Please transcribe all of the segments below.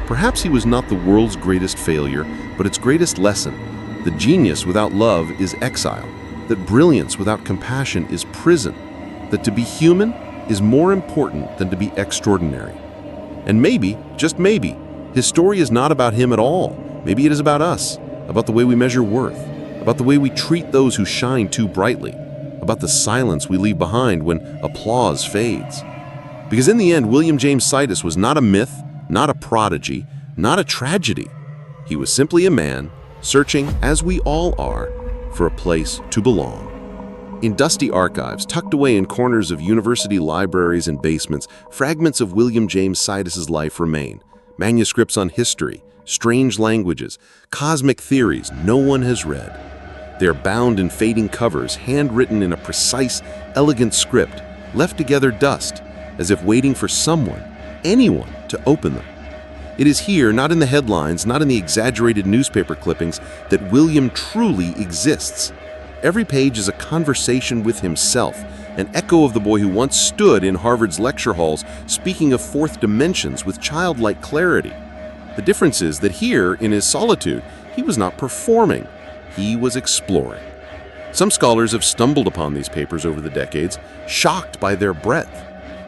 Perhaps he was not the world's greatest failure, but its greatest lesson. That genius without love is exile. That brilliance without compassion is prison. That to be human is more important than to be extraordinary. And maybe, just maybe, his story is not about him at all. Maybe it is about us, about the way we measure worth, about the way we treat those who shine too brightly, about the silence we leave behind when applause fades. Because in the end, William James Sidis was not a myth, not a prodigy, not a tragedy. He was simply a man searching, as we all are, for a place to belong. In dusty archives, tucked away in corners of university libraries and basements, fragments of William James Sidis's life remain. Manuscripts on history, strange languages, cosmic theories no one has read. They are bound in fading covers, handwritten in a precise, elegant script, left to gather dust, as if waiting for someone, anyone, to open them. It is here, not in the headlines, not in the exaggerated newspaper clippings, that William truly exists. Every page is a conversation with himself, an echo of the boy who once stood in Harvard's lecture halls speaking of fourth dimensions with childlike clarity. The difference is that here, in his solitude, he was not performing, he was exploring. Some scholars have stumbled upon these papers over the decades, shocked by their breadth.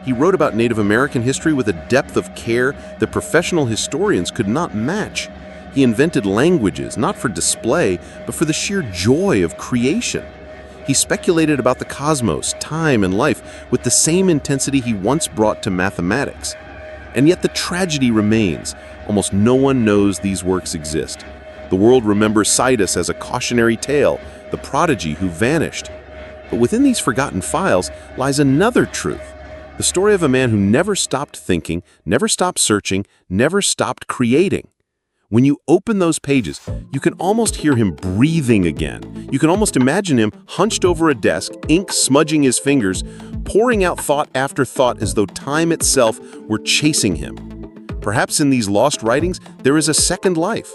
He wrote about Native American history with a depth of care that professional historians could not match. He invented languages, not for display, but for the sheer joy of creation. He speculated about the cosmos, time, and life with the same intensity he once brought to mathematics. And yet the tragedy remains. Almost no one knows these works exist. The world remembers Sidis as a cautionary tale, the prodigy who vanished. But within these forgotten files lies another truth. The story of a man who never stopped thinking, never stopped searching, never stopped creating. When you open those pages, you can almost hear him breathing again. You can almost imagine him hunched over a desk, ink smudging his fingers, pouring out thought after thought as though time itself were chasing him. Perhaps in these lost writings, there is a second life,